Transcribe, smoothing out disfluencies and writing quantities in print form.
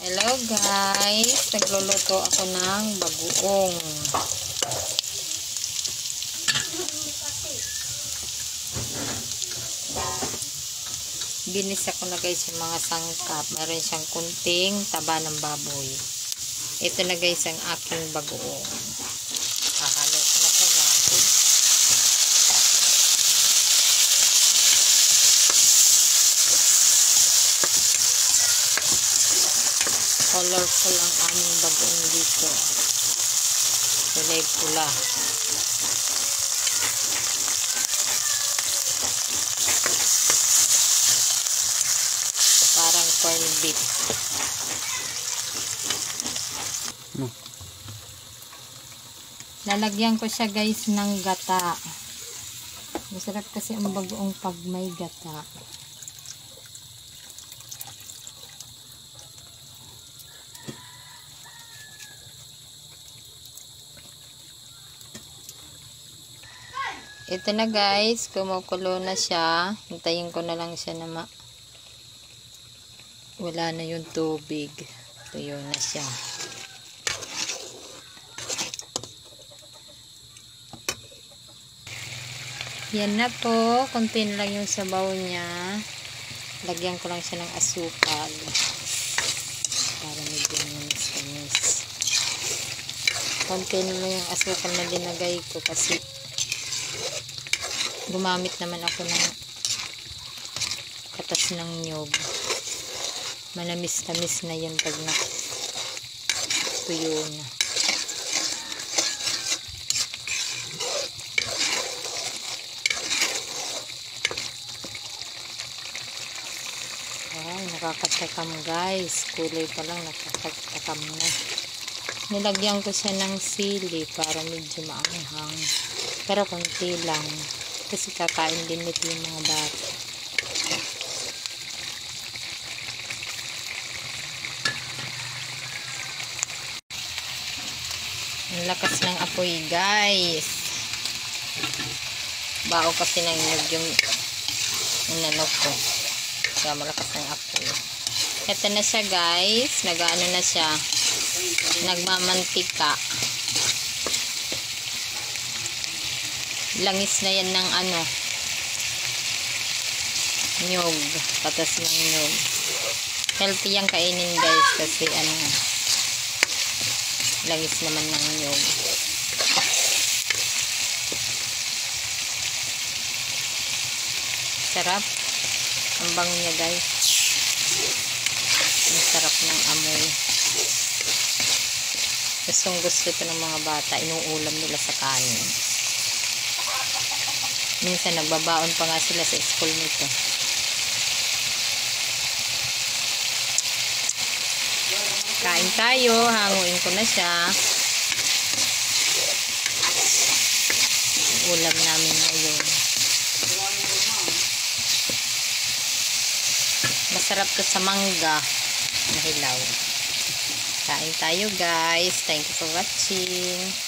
Hello guys, nagluluto ako ng bagoong. Ginisa ko na guys yung mga sangkap. Meron siyang kunting taba ng baboy. Ito na guys ang aking bagoong. Hahalo ko na siya guys. Colorful ang aming bagoong dito. Kulay pula. Parang corned beef. Lalagyan ko siya guys ng gata. Masarap kasi ang bagoong pag may gata. Ito na guys, kumukulo na siya. Hintayin ko na lang siya na wala na yung tubig. Tuyo na siya. Yan na po. Kunti na lang yung sabaw niya. Lagyan ko lang siya ng asukal. Para medyo manis-manis. Kunti na lang yung asukal na dinagay ko kasi gumamit naman ako ng katas ng nyog. Manamis-tamis na yun pag tuyo na. Wow, nakakatakam guys. Kulay pa lang nakakatakam na. Nilagyan ko siya ng sili para medyo maanghang. Pero konti lang. Kasi kakain din nito yung mga bata. Ang lakas ng apoy guys. Bao kasi ng nyug yung inanok ko. Kaya malakas ng apoy. Ito na siya guys. Nag-ano na siya. Nagmamantika. Langis na yan ng nyog. Patas ng nyog. Healthy yung kainin guys kasi langis naman ng nyog. Sarap. Ang bango niya guys. Ang sarap ng amoy. Gustong gusto ito ng mga bata. Inuulam nila sa kanin. Minsan nagbabaon pa nga sila sa school nito. Kain tayo. Hanguin ko na siya. Ulam namin ngayon. Masarap to sa mangga na hilaw. Kain tayo guys. Thank you for watching.